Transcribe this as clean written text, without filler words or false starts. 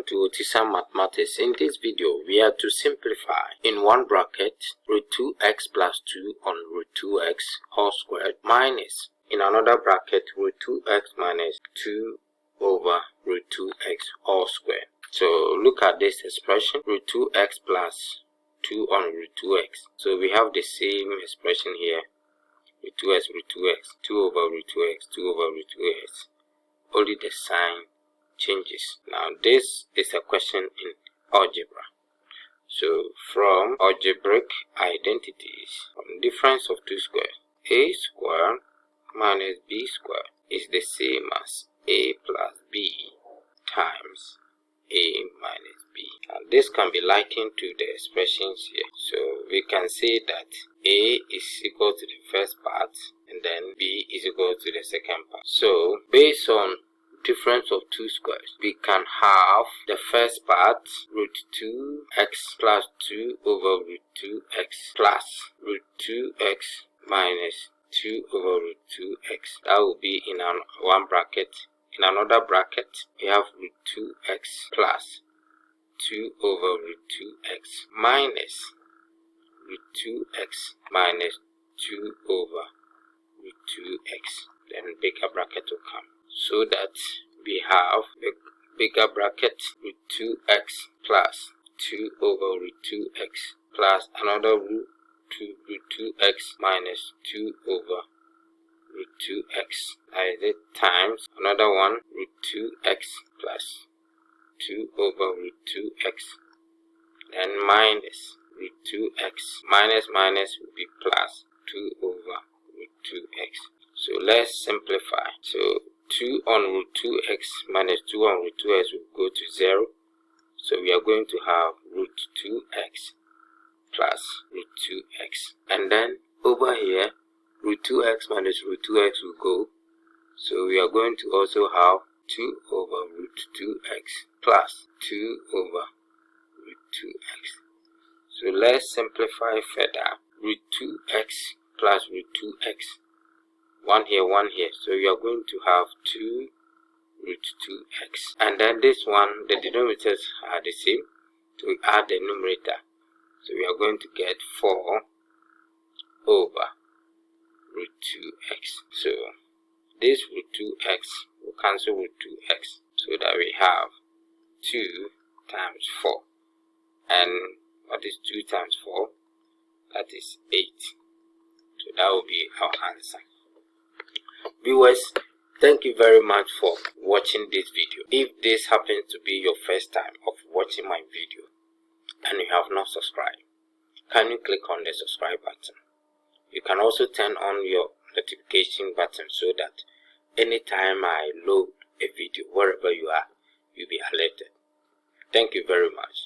to Otisa Mathematics. In this video, we are to simplify in one bracket root 2x plus 2 on root 2x all squared minus in another bracket root 2x minus 2 over root 2x all squared. So look at this expression, root 2x plus 2 on root 2x. So we have the same expression here, root 2x, 2 over root 2x, 2 over root 2x. Only the sign changes. Now this is a question in algebra. So from algebraic identities, from difference of two squares, a squared minus b squared is the same as a plus b times a minus b. And this can be likened to the expressions here. So we can say that a is equal to the first part and then b is equal to the second part. So based on difference of two squares, we can have the first part root 2x plus 2 over root 2x plus root 2x minus 2 over root 2x. That will be in one bracket. In another bracket, we have root 2x plus 2 over root 2x minus root 2x minus 2 over root 2x. Then bigger bracket will come. So that we have the bigger bracket root 2x plus 2 over root 2x plus another root 2x minus 2 over root 2x. That is it, times another one root 2x plus 2 over root 2x, then minus root 2x. Minus will be plus 2 over root 2x. So let's simplify. So 2 on root 2x minus 2 on root 2x will go to 0. So we are going to have root 2x plus root 2x. And then over here, root 2x minus root 2x will go. So we are going to also have 2 over root 2x plus 2 over root 2x. So let's simplify further. Root 2x plus root 2x. 1 here, 1 here. So you are going to have 2 root 2x. And then this one, the denominators are the same. So we add the numerator. So we are going to get 4 over root 2x. So this root 2x will cancel root 2x. So that we have 2 times 4. And what is 2 times 4? That is 8. So that will be our answer. Viewers, thank you very much for watching this video. If this happens to be your first time of watching my video and you have not subscribed, can you click on the subscribe button? You can also turn on your notification button so that anytime I load a video wherever you are, you'll be alerted. Thank you very much.